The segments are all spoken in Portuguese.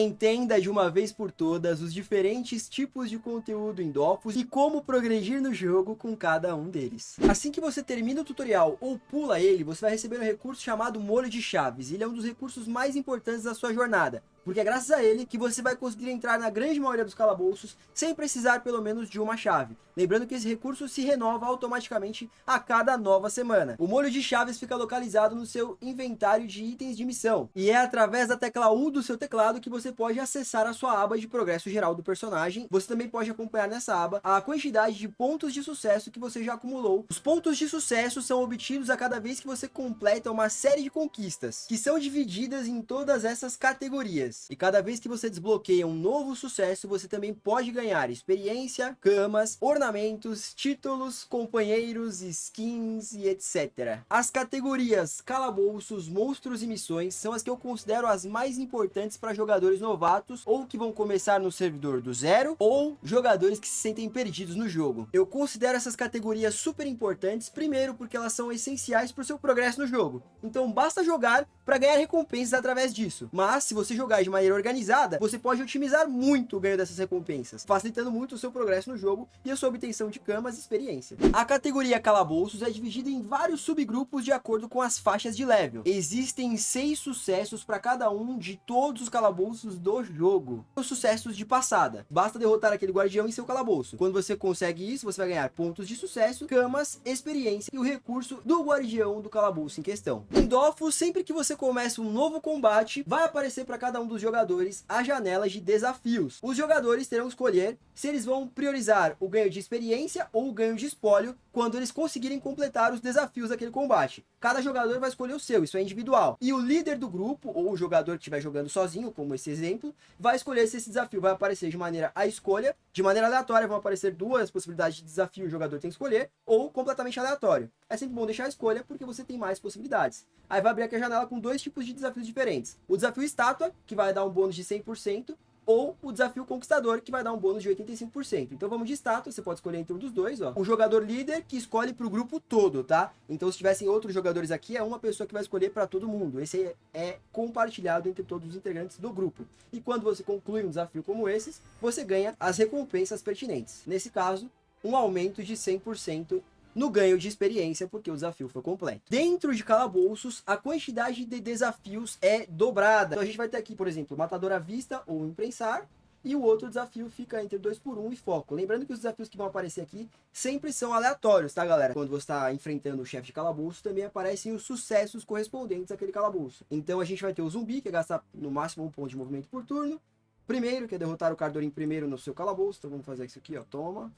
Entenda de uma vez por todas os diferentes tipos de conteúdo em Dofus e como progredir no jogo com cada um deles. Assim que você termina o tutorial ou pula ele, você vai receber um recurso chamado Molho de Chaves. Ele é um dos recursos mais importantes da sua jornada, porque é graças a ele que você vai conseguir entrar na grande maioria dos calabouços sem precisar pelo menos de uma chave. Lembrando que esse recurso se renova automaticamente a cada nova semana. O molho de chaves fica localizado no seu inventário de itens de missão, e é através da tecla U do seu teclado que você pode acessar a sua aba de progresso geral do personagem. Você também pode acompanhar nessa aba a quantidade de pontos de sucesso que você já acumulou. Os pontos de sucesso são obtidos a cada vez que você completa uma série de conquistas, que são divididas em todas essas categorias. E cada vez que você desbloqueia um novo sucesso, você também pode ganhar experiência, camas, ornamentos, títulos, companheiros, skins e etc. As categorias calabouços, monstros e missões são as que eu considero as mais importantes para jogadores novatos ou que vão começar no servidor do zero ou jogadores que se sentem perdidos no jogo. Eu considero essas categorias super importantes, primeiro porque elas são essenciais para o seu progresso no jogo. Então basta jogar para ganhar recompensas através disso. Mas se você jogar de maneira organizada, você pode otimizar muito o ganho dessas recompensas, facilitando muito o seu progresso no jogo e a sua obtenção de camas e experiência. A categoria calabouços é dividida em vários subgrupos de acordo com as faixas de level. Existem 6 sucessos para cada um de todos os calabouços do jogo. Os sucessos de passada. Basta derrotar aquele guardião em seu calabouço. Quando você consegue isso, você vai ganhar pontos de sucesso, camas, experiência e o recurso do guardião do calabouço em questão. Em Dofus, sempre que você começa um novo combate, vai aparecer para cada um dos jogadores a janela de desafios. Os jogadores terão que escolher se eles vão priorizar o ganho de experiência ou o ganho de espólio quando eles conseguirem completar os desafios daquele combate. Cada jogador vai escolher o seu, isso é individual. E o líder do grupo, ou o jogador que estiver jogando sozinho, como esse exemplo, vai escolher se esse desafio vai aparecer de maneira à escolha, de maneira aleatória vão aparecer 2 possibilidades de desafio, o jogador tem que escolher, ou completamente aleatório. É sempre bom deixar a escolha porque você tem mais possibilidades. Aí vai abrir aqui a janela com 2 tipos de desafios diferentes. O desafio estátua, que vai dar um bônus de 100%, ou o desafio conquistador, que vai dar um bônus de 85%. Então vamos de estátua, você pode escolher entre um dos dois, ó. O jogador líder que escolhe para o grupo todo, tá? Então se tivessem outros jogadores aqui, é uma pessoa que vai escolher para todo mundo. Esse é compartilhado entre todos os integrantes do grupo. E quando você conclui um desafio como esses, você ganha as recompensas pertinentes. Nesse caso, um aumento de 100% no ganho de experiência, porque o desafio foi completo. Dentro de calabouços, a quantidade de desafios é dobrada. Então a gente vai ter aqui, por exemplo, matador à vista ou imprensar, e o outro desafio fica entre 2x1 e foco. Lembrando que os desafios que vão aparecer aqui sempre são aleatórios, tá, galera? Quando você está enfrentando o chefe de calabouço, também aparecem os sucessos correspondentes àquele calabouço. Então a gente vai ter o zumbi, que é gastar no máximo 1 ponto de movimento por turno. Primeiro, que é derrotar o Cardorim primeiro no seu calabouço. Então vamos fazer isso aqui, ó, toma.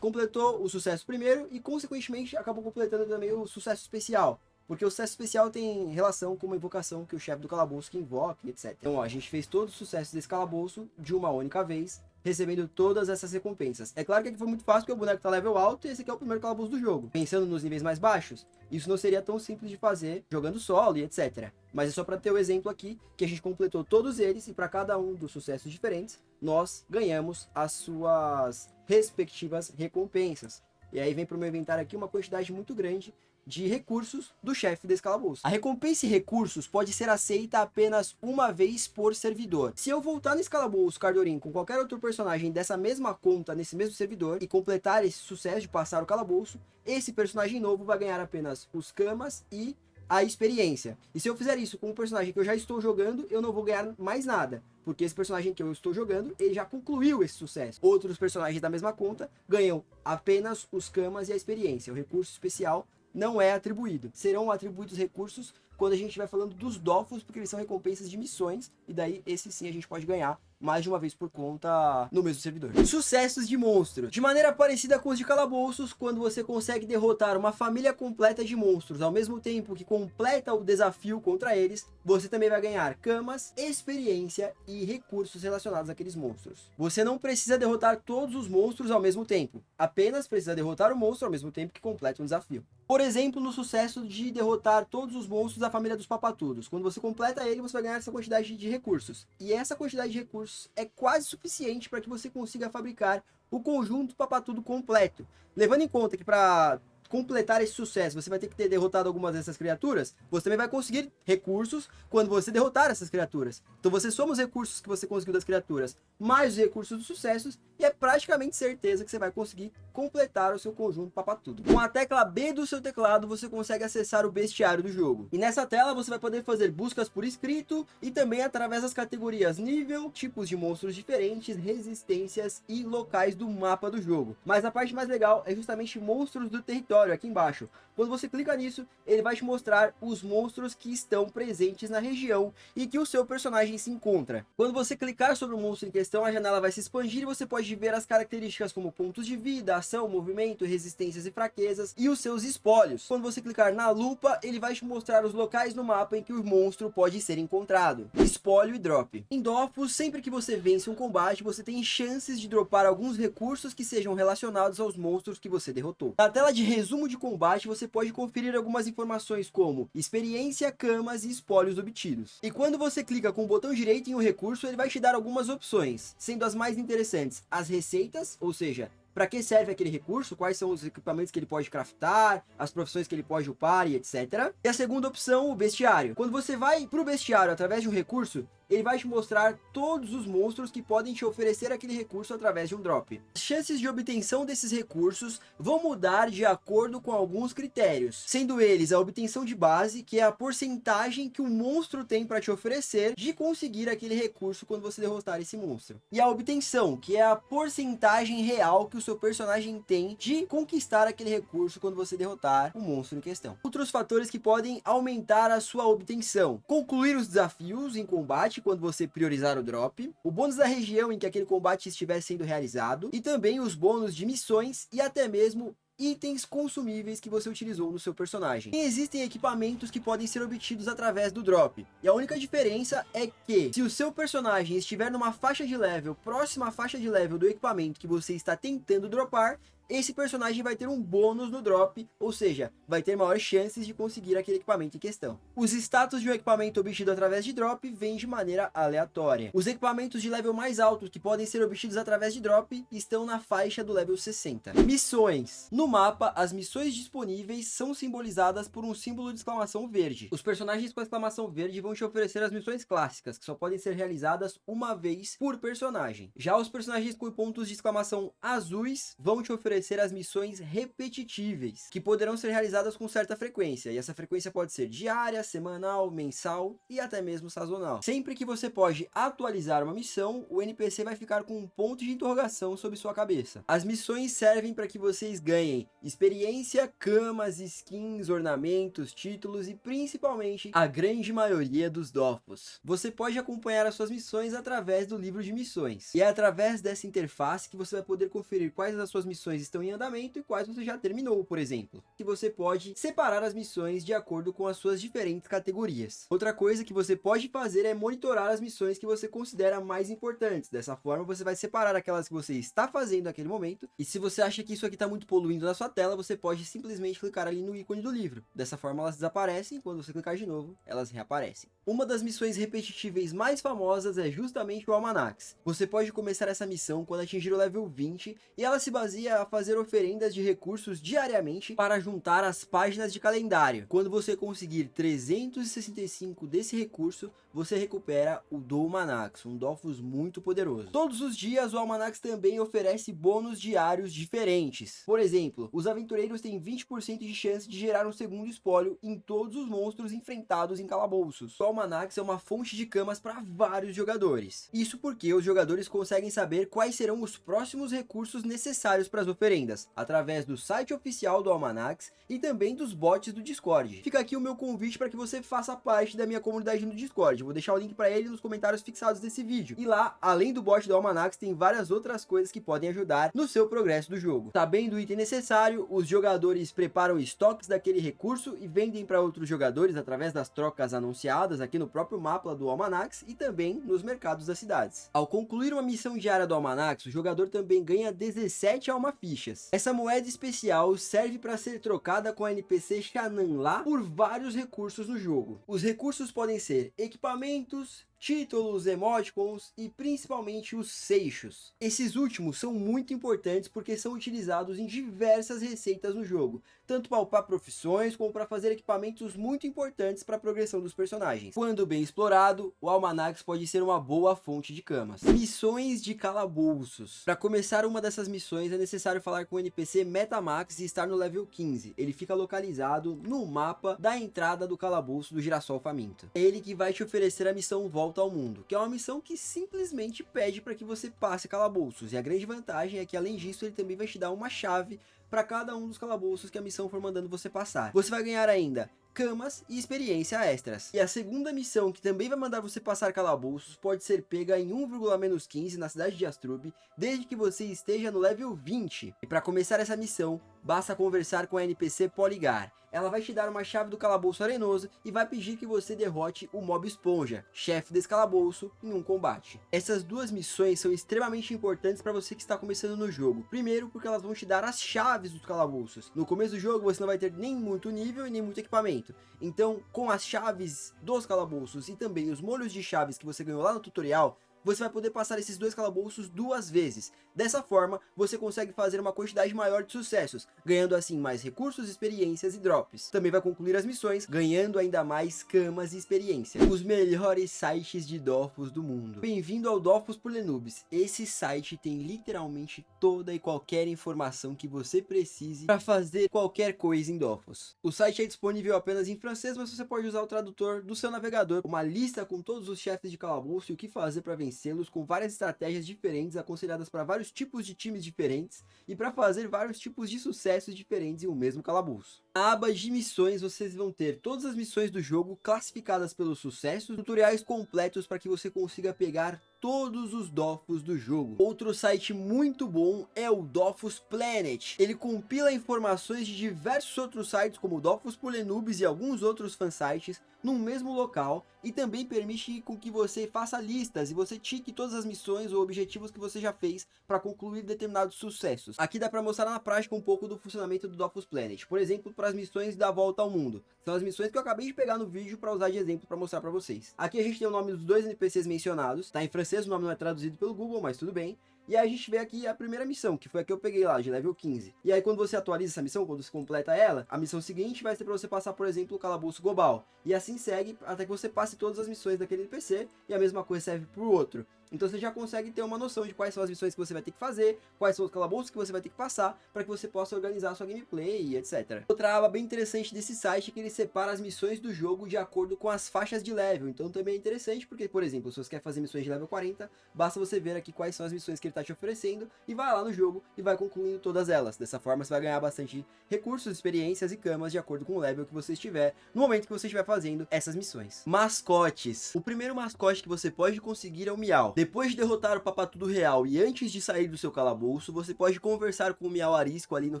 Completou o sucesso primeiro e, consequentemente, acabou completando também o sucesso especial. Porque o sucesso especial tem relação com uma invocação que o chefe do calabouço que invoca, etc. Então, ó, a gente fez todos os sucessos desse calabouço de uma única vez, recebendo todas essas recompensas. É claro que aqui foi muito fácil, porque o boneco tá level alto e esse aqui é o primeiro calabouço do jogo. Pensando nos níveis mais baixos, isso não seria tão simples de fazer jogando solo e etc. Mas é só para ter o exemplo aqui, que a gente completou todos eles e para cada um dos sucessos diferentes, nós ganhamos as suas respectivas recompensas. E aí vem para o meu inventário aqui uma quantidade muito grande de recursos do chefe desse calabouço. A recompensa e recursos pode ser aceita apenas uma vez por servidor. Se eu voltar nesse calabouço Cardorim com qualquer outro personagem dessa mesma conta, nesse mesmo servidor, e completar esse sucesso de passar o calabouço, esse personagem novo vai ganhar apenas os camas e a experiência. E se eu fizer isso com um personagem que eu já estou jogando, eu não vou ganhar mais nada, porque esse personagem que eu estou jogando, ele já concluiu esse sucesso. Outros personagens da mesma conta ganham apenas os camas e a experiência. O recurso especial não é atribuído. Serão atribuídos recursos quando a gente estiver falando dos Dofus, porque eles são recompensas de missões, e daí esse sim a gente pode ganhar mais de uma vez por conta no mesmo servidor. Sucessos de monstros. De maneira parecida com os de calabouços, quando você consegue derrotar uma família completa de monstros ao mesmo tempo que completa o desafio contra eles, você também vai ganhar camas, experiência e recursos relacionados àqueles monstros. Você não precisa derrotar todos os monstros ao mesmo tempo, apenas precisa derrotar o monstro ao mesmo tempo que completa um desafio. Por exemplo, no sucesso de derrotar todos os monstros da família dos papatudos. Quando você completa ele, você vai ganhar essa quantidade de recursos. E essa quantidade de recursos é quase suficiente para que você consiga fabricar o conjunto papatudo completo. Levando em conta que para completar esse sucesso, você vai ter que ter derrotado algumas dessas criaturas, você também vai conseguir recursos quando você derrotar essas criaturas. Então você soma os recursos que você conseguiu das criaturas, mais os recursos dos sucessos, e é praticamente certeza que você vai conseguir completar o seu conjunto Papatudo. Com a tecla B do seu teclado, você consegue acessar o bestiário do jogo. E nessa tela você vai poder fazer buscas por escrito e também através das categorias nível, tipos de monstros diferentes, resistências e locais do mapa do jogo. Mas a parte mais legal é justamente monstros do território aqui embaixo. Quando você clica nisso, ele vai te mostrar os monstros que estão presentes na região e que o seu personagem se encontra. Quando você clicar sobre o monstro em questão, a janela vai se expandir e você pode ver as características como pontos de vida, ação, movimento, resistências e fraquezas e os seus espólios. Quando você clicar na lupa, ele vai te mostrar os locais no mapa em que o monstro pode ser encontrado. Espólio e drop. Em Dofus, sempre que você vence um combate, você tem chances de dropar alguns recursos que sejam relacionados aos monstros que você derrotou. Na tela de resumo de combate, você pode conferir algumas informações como experiência, camas e espólios obtidos. E quando você clica com o botão direito em um recurso, ele vai te dar algumas opções, sendo as mais interessantes as receitas, ou seja, para que serve aquele recurso, quais são os equipamentos que ele pode craftar, as profissões que ele pode upar e etc. E a segunda opção, o bestiário. Quando você vai para o bestiário através de um recurso, ele vai te mostrar todos os monstros que podem te oferecer aquele recurso através de um drop. As chances de obtenção desses recursos vão mudar de acordo com alguns critérios, sendo eles a obtenção de base, que é a porcentagem que o monstro tem para te oferecer de conseguir aquele recurso quando você derrotar esse monstro, e a obtenção, que é a porcentagem real que o seu personagem tem de conquistar aquele recurso quando você derrotar o monstro em questão. Outros fatores que podem aumentar a sua obtenção: concluir os desafios em combate quando você priorizar o drop, o bônus da região em que aquele combate estiver sendo realizado, e também os bônus de missões e até mesmo itens consumíveis que você utilizou no seu personagem. E existem equipamentos que podem ser obtidos através do drop, e a única diferença é que se o seu personagem estiver numa faixa de level próxima à faixa de level do equipamento que você está tentando dropar, esse personagem vai ter um bônus no drop, ou seja, vai ter maiores chances de conseguir aquele equipamento em questão. Os status de um equipamento obtido através de drop vêm de maneira aleatória. Os equipamentos de level mais altos que podem ser obtidos através de drop estão na faixa do level 60. Missões. No mapa, as missões disponíveis são simbolizadas por um símbolo de exclamação verde. Os personagens com exclamação verde vão te oferecer as missões clássicas, que só podem ser realizadas uma vez por personagem. Já os personagens com pontos de exclamação azuis vão te oferecer as missões repetitíveis, que poderão ser realizadas com certa frequência, e essa frequência pode ser diária, semanal, mensal e até mesmo sazonal. Sempre que você pode atualizar uma missão, o NPC vai ficar com um ponto de interrogação sobre sua cabeça. As missões servem para que vocês ganhem experiência, camas, skins, ornamentos, títulos e principalmente a grande maioria dos Dofus. Você pode acompanhar as suas missões através do livro de missões, e é através dessa interface que você vai poder conferir quais das suas missões estão em andamento e quais você já terminou, por exemplo. E você pode separar as missões de acordo com as suas diferentes categorias. Outra coisa que você pode fazer é monitorar as missões que você considera mais importantes. Dessa forma, você vai separar aquelas que você está fazendo naquele momento, e se você acha que isso aqui está muito poluindo na sua tela, você pode simplesmente clicar ali no ícone do livro. Dessa forma, elas desaparecem, e quando você clicar de novo, elas reaparecem. Uma das missões repetitíveis mais famosas é justamente o Almanax. Você pode começar essa missão quando atingir o level 20, e ela se baseia a fazer oferendas de recursos diariamente para juntar as páginas de calendário. Quando você conseguir 365 desse recurso, você recupera o Almanax, um Dofus muito poderoso. Todos os dias o Almanax também oferece bônus diários diferentes. Por exemplo, os aventureiros têm 20% de chance de gerar um segundo espólio em todos os monstros enfrentados em calabouços. O Almanax é uma fonte de camas para vários jogadores. Isso porque os jogadores conseguem saber quais serão os próximos recursos necessários para as oferendas, através do site oficial do Almanax e também dos bots do Discord. Fica aqui o meu convite para que você faça parte da minha comunidade no Discord. Eu vou deixar o link para ele nos comentários fixados desse vídeo. E lá, além do bot do Almanax, tem várias outras coisas que podem ajudar no seu progresso do jogo. Sabendo o item necessário, os jogadores preparam estoques daquele recurso e vendem para outros jogadores através das trocas anunciadas aqui no próprio mapa do Almanax e também nos mercados das cidades. Ao concluir uma missão diária do Almanax, o jogador também ganha 17 alma fichas. Essa moeda especial serve para ser trocada com a NPC Shannon lá por vários recursos no jogo. Os recursos podem ser equipamentos, títulos, emoticons e principalmente os seixos. Esses últimos são muito importantes porque são utilizados em diversas receitas no jogo, tanto para upar profissões como para fazer equipamentos muito importantes para a progressão dos personagens. Quando bem explorado, o Almanax pode ser uma boa fonte de camas. Missões de calabouços. Para começar uma dessas missões é necessário falar com o NPC Metamax e estar no level 15. Ele fica localizado no mapa da entrada do calabouço do Girassol Faminto. É ele que vai te oferecer a missão Volta ao Mundo, que é uma missão que simplesmente pede para que você passe calabouços, e a grande vantagem é que além disso ele também vai te dar uma chave para cada um dos calabouços que a missão for mandando você passar. Você vai ganhar ainda camas e experiência extras. E a segunda missão, que também vai mandar você passar calabouços, pode ser pega em 1,-15 na cidade de Astrub, desde que você esteja no level 20. E para começar essa missão, basta conversar com a NPC Polygar. Ela vai te dar uma chave do calabouço arenoso e vai pedir que você derrote o Mob Esponja, chefe desse calabouço, em um combate. Essas duas missões são extremamente importantes para você que está começando no jogo. Primeiro, porque elas vão te dar as chaves dos calabouços. No começo do jogo você não vai ter nem muito nível e nem muito equipamento. Então, com as chaves dos calabouços e também os molhos de chaves que você ganhou lá no tutorial, você vai poder passar esses dois calabouços 2 vezes. Dessa forma, você consegue fazer uma quantidade maior de sucessos, ganhando assim mais recursos, experiências e drops. Também vai concluir as missões, ganhando ainda mais camas e experiência. Os melhores sites de Dofus do mundo. Bem-vindo ao Dofus por Lenubis. Esse site tem literalmente toda e qualquer informação que você precise para fazer qualquer coisa em Dofus. O site é disponível apenas em francês, mas você pode usar o tradutor do seu navegador. Uma lista com todos os chefes de calabouço e o que fazer para vencer selos, com várias estratégias diferentes aconselhadas para vários tipos de times diferentes e para fazer vários tipos de sucessos diferentes em um mesmo calabouço. Na aba de missões vocês vão ter todas as missões do jogo classificadas pelos sucessos, tutoriais completos para que você consiga pegar todos os Dofus do jogo. Outro site muito bom é o Dofus Planet. Ele compila informações de diversos outros sites como o Dofus por Lenubis e alguns outros fansites num mesmo local, e também permite com que você faça listas e você tique todas as missões ou objetivos que você já fez para concluir determinados sucessos. Aqui dá para mostrar na prática um pouco do funcionamento do Dofus Planet. Por exemplo, para as missões da Volta ao Mundo. São as missões que eu acabei de pegar no vídeo para usar de exemplo para mostrar para vocês. Aqui a gente tem o nome dos 2 NPCs mencionados, tá em francês, o nome não é traduzido pelo Google, mas tudo bem. E aí a gente vê aqui a primeira missão, que foi a que eu peguei lá, de level 15. E aí quando você atualiza essa missão, quando você completa ela, a missão seguinte vai ser para você passar, por exemplo, o calabouço global. E assim segue até que você passe todas as missões daquele NPC, e a mesma coisa serve para o outro. Então você já consegue ter uma noção de quais são as missões que você vai ter que fazer, quais são os calabouços que você vai ter que passar, para que você possa organizar a sua gameplay e etc. Outra aba bem interessante desse site é que ele separa as missões do jogo de acordo com as faixas de level. Então também é interessante porque, por exemplo, se você quer fazer missões de level 40, basta você ver aqui quais são as missões que ele está te oferecendo e vai lá no jogo e vai concluindo todas elas. Dessa forma você vai ganhar bastante recursos, experiências e camas de acordo com o level que você estiver no momento que você estiver fazendo essas missões. Mascotes. O primeiro mascote que você pode conseguir é o Miau. Depois de derrotar o Papatudo Real e antes de sair do seu calabouço, você pode conversar com o Miau Arisco ali no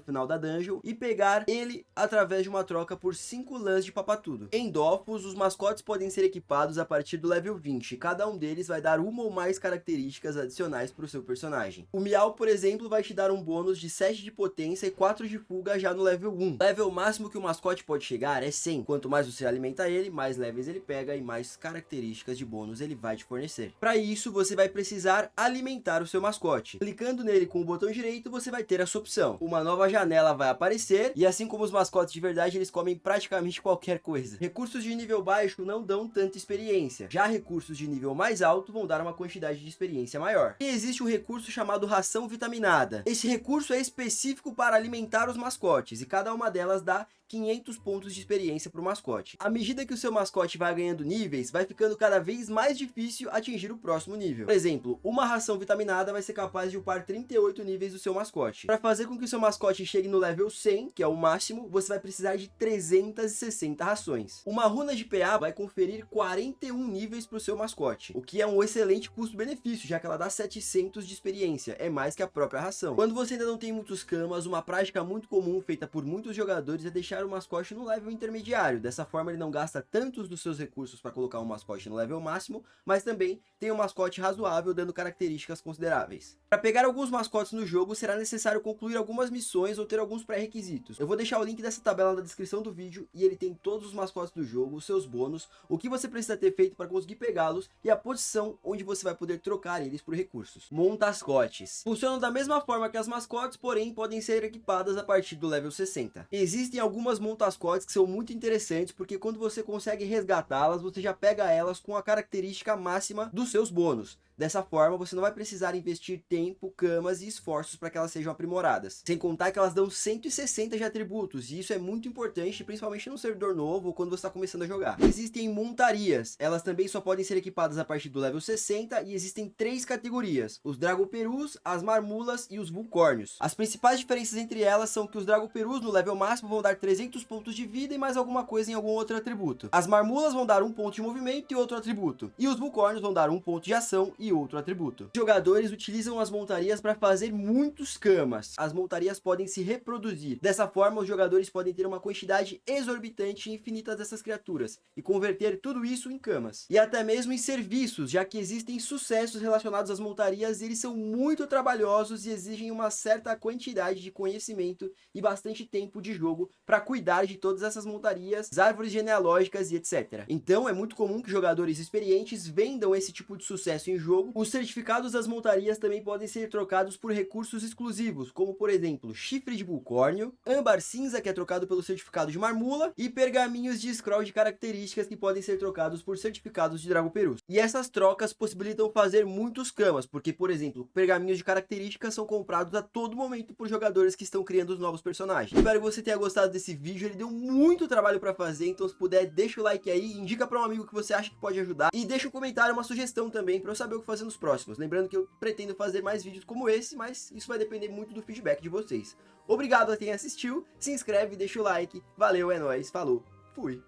final da dungeon e pegar ele através de uma troca por 5 lãs de Papatudo. Em Dofus, os mascotes podem ser equipados a partir do level 20, cada um deles vai dar uma ou mais características adicionais para o seu personagem. O Miau, por exemplo, vai te dar um bônus de 7 de potência e 4 de fuga já no level 1. O level máximo que o mascote pode chegar é 100. Quanto mais você alimenta ele, mais levels ele pega e mais características de bônus ele vai te fornecer. Para isso, você vai precisar alimentar o seu mascote. Clicando nele com o botão direito, você vai ter essa opção. Uma nova janela vai aparecer e assim como os mascotes de verdade, eles comem praticamente qualquer coisa. Recursos de nível baixo não dão tanta experiência. Já recursos de nível mais alto vão dar uma quantidade de experiência maior. E existe um recurso chamado ração vitaminada. Esse recurso é específico para alimentar os mascotes e cada uma delas dá 500 pontos de experiência para o mascote. À medida que o seu mascote vai ganhando níveis, vai ficando cada vez mais difícil atingir o próximo nível. Por exemplo, uma ração vitaminada vai ser capaz de upar 38 níveis do seu mascote. Para fazer com que o seu mascote chegue no level 100, que é o máximo, você vai precisar de 360 rações. Uma runa de PA vai conferir 41 níveis para o seu mascote, o que é um excelente custo-benefício, já que ela dá 700 de experiência, é mais que a própria ração. Quando você ainda não tem muitos camas, uma prática muito comum feita por muitos jogadores é deixar o mascote no level intermediário. Dessa forma ele não gasta tantos dos seus recursos para colocar um mascote no level máximo, mas também tem um mascote razoável, dando características consideráveis. Para pegar alguns mascotes no jogo, será necessário concluir algumas missões ou ter alguns pré-requisitos. Eu vou deixar o link dessa tabela na descrição do vídeo e ele tem todos os mascotes do jogo, os seus bônus, o que você precisa ter feito para conseguir pegá-los e a posição onde você vai poder trocar eles por recursos. Montascotes. Funcionam da mesma forma que as mascotes, porém podem ser equipadas a partir do level 60. Existem algumas montascotes que são muito interessantes porque quando você consegue resgatá-las, você já pega elas com a característica máxima dos seus bônus. Dessa forma, você não vai precisar investir tempo, camas e esforços para que elas sejam aprimoradas. Sem contar que elas dão 160 de atributos, e isso é muito importante, principalmente num servidor novo ou quando você está começando a jogar. Existem montarias, elas também só podem ser equipadas a partir do level 60 e existem 3 categorias, os Dragoperus, as Marmulas e os Vulcórnios. As principais diferenças entre elas são que os Dragoperus no level máximo vão dar 300 pontos de vida e mais alguma coisa em algum outro atributo. As Marmulas vão dar 1 ponto de movimento e outro atributo, e os Vulcórnios vão dar 1 ponto de ação e outro atributo. Os jogadores utilizam as montarias para fazer muitos camas. As montarias podem se reproduzir. Dessa forma, os jogadores podem ter uma quantidade exorbitante e infinita dessas criaturas e converter tudo isso em camas. E até mesmo em serviços, já que existem sucessos relacionados às montarias e eles são muito trabalhosos e exigem uma certa quantidade de conhecimento e bastante tempo de jogo para cuidar de todas essas montarias, árvores genealógicas e etc. Então é muito comum que jogadores experientes vendam esse tipo de sucesso em jogo. Os certificados das montarias também podem ser trocados por recursos exclusivos, como por exemplo, chifre de vulcórnio, âmbar cinza, que é trocado pelo certificado de marmula, e pergaminhos de scroll de características que podem ser trocados por certificados de Dragoperus. E essas trocas possibilitam fazer muitos camas, porque por exemplo, pergaminhos de características são comprados a todo momento por jogadores que estão criando os novos personagens. Espero que você tenha gostado desse vídeo, ele deu muito trabalho para fazer, então se puder, deixa o like aí, indica para um amigo que você acha que pode ajudar, e deixa um comentário, uma sugestão também, para eu saber o que fazer nos próximos. Lembrando que eu pretendo fazer mais vídeos como esse, mas isso vai depender muito do feedback de vocês. Obrigado a quem assistiu, se inscreve, deixa o like, valeu, é nóis, falou, fui!